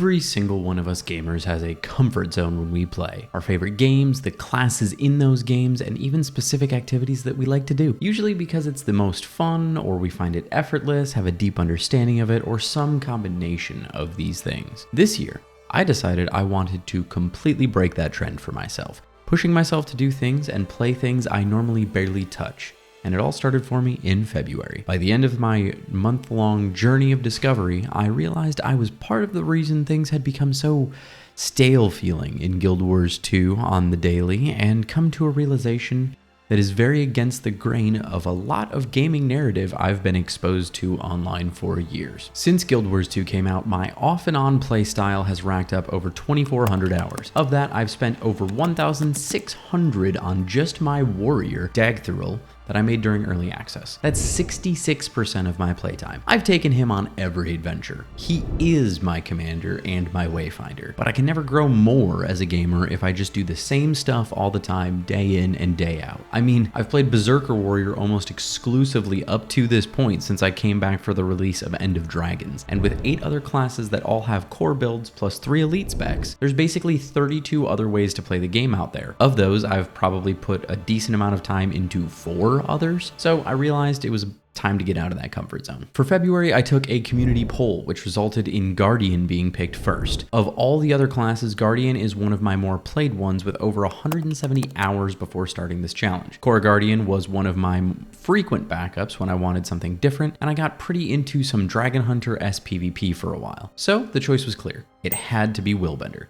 Every single one of us gamers has a comfort zone when we play. Our favorite games, the classes in those games, and even specific activities that we like to do. Usually because it's the most fun, or we find it effortless, have a deep understanding of it, or some combination of these things. This year, I decided I wanted to completely break that trend for myself, pushing myself to do things and play things I normally barely touch. And it all started for me in February. By the end of my month-long journey of discovery, I realized I was part of the reason things had become so stale feeling in Guild Wars 2 on the daily, and come to a realization that is very against the grain of a lot of gaming narrative I've been exposed to online for years. Since Guild Wars 2 came out, my off and on playstyle has racked up over 2,400 hours. Of that, I've spent over 1,600 on just my warrior, Dagthruel, that I made during early access. That's 66% of my playtime. I've taken him on every adventure. He is my commander and my wayfinder, but I can never grow more as a gamer if I just do the same stuff all the time, day in and day out. I mean, I've played Berserker Warrior almost exclusively up to this point since I came back for the release of End of Dragons, and with 8 other classes that all have core builds plus 3 elite specs, there's basically 32 other ways to play the game out there. Of those, I've probably put a decent amount of time into 4 others, so I realized it was time to get out of that comfort zone. For February, I took a community poll, which resulted in Guardian being picked first. Of all the other classes, Guardian is one of my more played ones with over 170 hours before starting this challenge. Core Guardian was one of my frequent backups when I wanted something different, and I got pretty into some Dragon Hunter SPVP for a while. So the choice was clear. It had to be Willbender.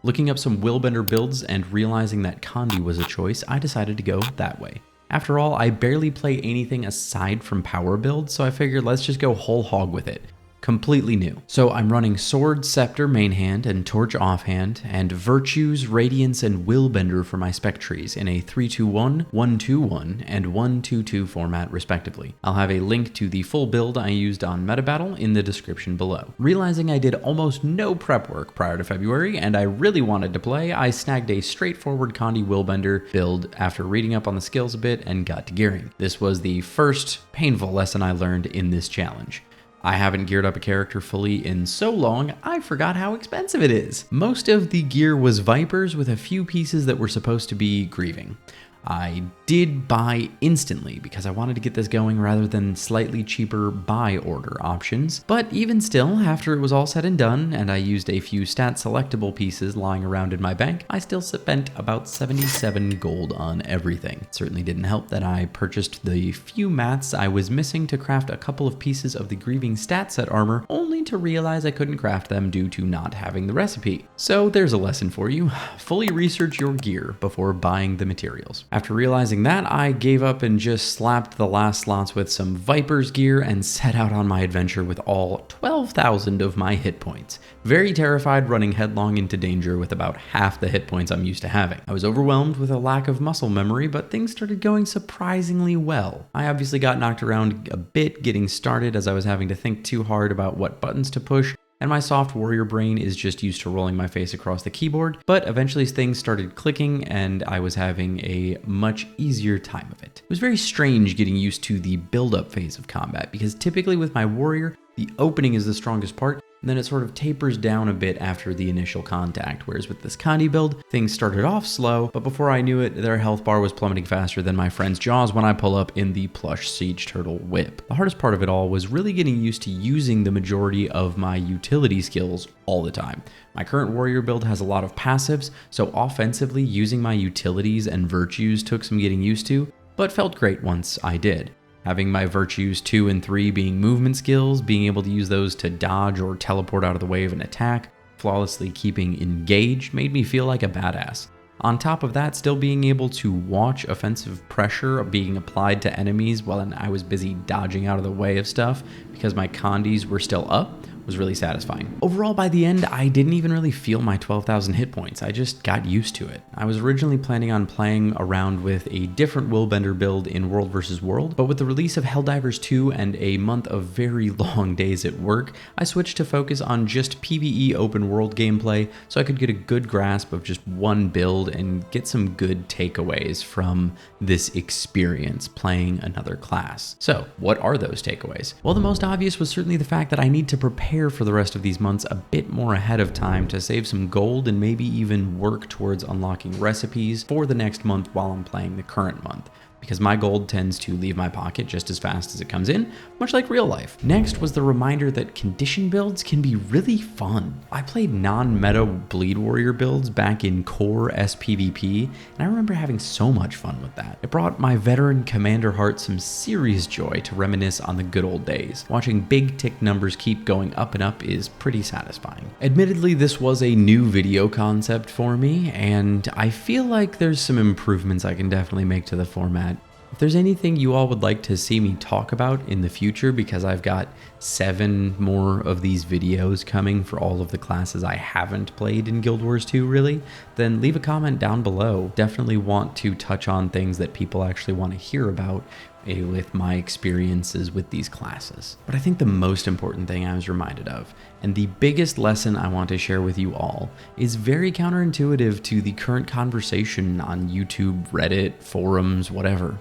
Looking up some Willbender builds and realizing that Condi was a choice, I decided to go that way. After all, I barely play anything aside from power builds, so I figured let's just go whole hog with it. Completely new. So I'm running Sword, Scepter main hand and Torch offhand, and Virtues, Radiance, and Willbender for my spec trees in a 3-2-1, 1-2-1, and 1-2-2 format respectively. I'll have a link to the full build I used on MetaBattle in the description below. Realizing I did almost no prep work prior to February, and I really wanted to play, I snagged a straightforward Condi Willbender build after reading up on the skills a bit and got to gearing. This was the first painful lesson I learned in this challenge. I haven't geared up a character fully in so long, I forgot how expensive it is. Most of the gear was Vipers with a few pieces that were supposed to be Grieving. I did buy instantly because I wanted to get this going rather than slightly cheaper buy order options. But even still, after it was all said and done and I used a few stat selectable pieces lying around in my bank, I still spent about 77 gold on everything. It certainly didn't help that I purchased the few mats I was missing to craft a couple of pieces of the Grieving stat set armor, only to realize I couldn't craft them due to not having the recipe. So there's a lesson for you. Fully research your gear before buying the materials. After realizing that, I gave up and just slapped the last slots with some Vipers gear and set out on my adventure with all 12,000 of my hit points. Very terrified, running headlong into danger with about half the hit points I'm used to having. I was overwhelmed with a lack of muscle memory, but things started going surprisingly well. I obviously got knocked around a bit getting started as I was having to think too hard about what buttons to push, and my soft warrior brain is just used to rolling my face across the keyboard, but eventually things started clicking and I was having a much easier time of it. It was very strange getting used to the build-up phase of combat, because typically with my warrior, the opening is the strongest part, and then it sort of tapers down a bit after the initial contact, whereas with this Condi build, things started off slow, but before I knew it, their health bar was plummeting faster than my friend's jaws when I pull up in the plush Siege Turtle whip. The hardest part of it all was really getting used to using the majority of my utility skills all the time. My current warrior build has a lot of passives, so offensively using my utilities and virtues took some getting used to, but felt great once I did. Having my virtues 2 and 3 being movement skills, being able to use those to dodge or teleport out of the way of an attack, flawlessly keeping engaged, made me feel like a badass. On top of that, still being able to watch offensive pressure being applied to enemies while I was busy dodging out of the way of stuff because my Condis were still up was really satisfying. Overall, by the end, I didn't even really feel my 12,000 hit points. I just got used to it. I was originally planning on playing around with a different Willbender build in World vs. World, but with the release of Helldivers 2 and a month of very long days at work, I switched to focus on just PvE open world gameplay so I could get a good grasp of just one build and get some good takeaways from this experience playing another class. So, what are those takeaways? Well, the most obvious was certainly the fact that I need to prepare prepare for the rest of these months a bit more ahead of time to save some gold and maybe even work towards unlocking recipes for the next month while I'm playing the current month, because my gold tends to leave my pocket just as fast as it comes in, much like real life. Next was the reminder that condition builds can be really fun. I played non-meta Bleed Warrior builds back in core SPVP, and I remember having so much fun with that. It brought my veteran commander heart some serious joy to reminisce on the good old days. Watching big tick numbers keep going up and up is pretty satisfying. Admittedly, this was a new video concept for me, and I feel like there's some improvements I can definitely make to the format. If there's anything you all would like to see me talk about in the future, because I've got 7 more of these videos coming for all of the classes I haven't played in Guild Wars 2 really, then leave a comment down below. Definitely want to touch on things that people actually want to hear about with my experiences with these classes. But I think the most important thing I was reminded of, and the biggest lesson I want to share with you all, is very counterintuitive to the current conversation on YouTube, Reddit, forums, whatever.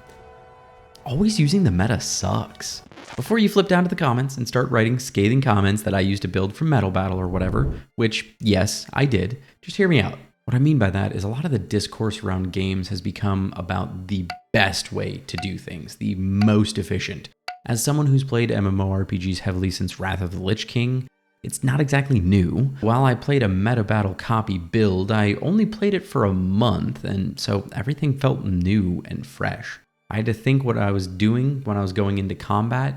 Always using the meta sucks. Before you flip down to the comments and start writing scathing comments that I used to build from Metal Battle or whatever, which, yes, I did, just hear me out. What I mean by that is a lot of the discourse around games has become about the best way to do things, the most efficient. As someone who's played MMORPGs heavily since Wrath of the Lich King, it's not exactly new. While I played a meta battle copy build, I only played it for a month, and so everything felt new and fresh. I had to think what I was doing when I was going into combat,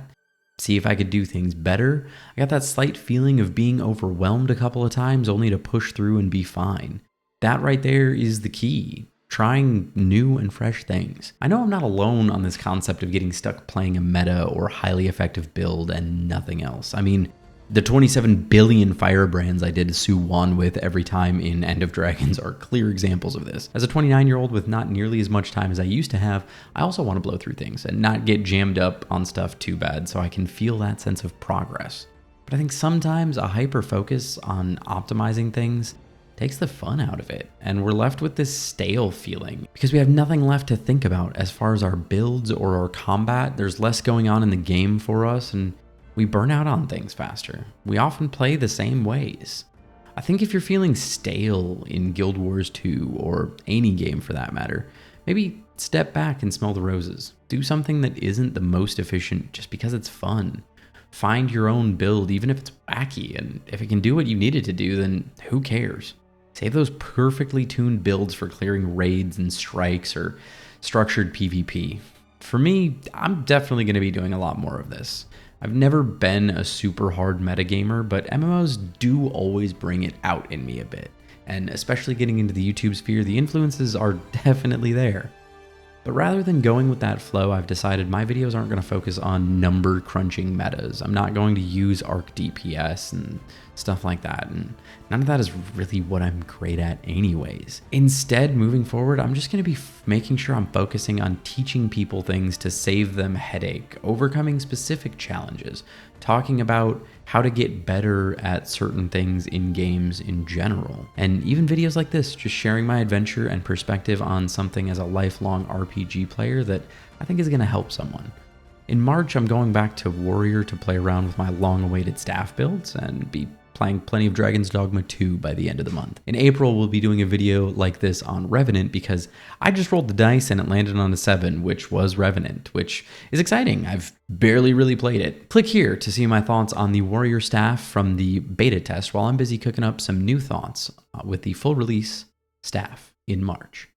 see if I could do things better. I got that slight feeling of being overwhelmed a couple of times only to push through and be fine. That right there is the key. Trying new and fresh things. I know I'm not alone on this concept of getting stuck playing a meta or highly effective build and nothing else. I mean, the 27 billion firebrands I did Sue Wan with every time in End of Dragons are clear examples of this. As a 29-year-old with not nearly as much time as I used to have, I also want to blow through things and not get jammed up on stuff too bad so I can feel that sense of progress. But I think sometimes a hyper focus on optimizing things takes the fun out of it, and we're left with this stale feeling because we have nothing left to think about as far as our builds or our combat. There's less going on in the game for us, and we burn out on things faster. We often play the same ways. I think if you're feeling stale in Guild Wars 2, or any game for that matter, maybe step back and smell the roses. Do something that isn't the most efficient just because it's fun. Find your own build, even if it's wacky, and if it can do what you need it to do, then who cares? Save those perfectly tuned builds for clearing raids and strikes or structured PvP. For me, I'm definitely going to be doing a lot more of this. I've never been a super hard metagamer, but MMOs do always bring it out in me a bit. And especially getting into the YouTube sphere, the influences are definitely there. But rather than going with that flow, I've decided my videos aren't going to focus on number crunching metas. I'm not going to use arc DPS and stuff like that, and none of that is really what I'm great at anyways. Instead, moving forward, I'm just going to be making sure I'm focusing on teaching people things to save them headache, overcoming specific challenges, talking about how to get better at certain things in games in general. And even videos like this, just sharing my adventure and perspective on something as a lifelong RPG player that I think is going to help someone. In March, I'm going back to Warrior to play around with my long-awaited staff builds and be playing plenty of Dragon's Dogma 2 by the end of the month. In April, we'll be doing a video like this on Revenant because I just rolled the dice and it landed on a 7, which was Revenant, which is exciting. I've barely really played it. Click here to see my thoughts on the Warrior staff from the beta test while I'm busy cooking up some new thoughts with the full release staff in March.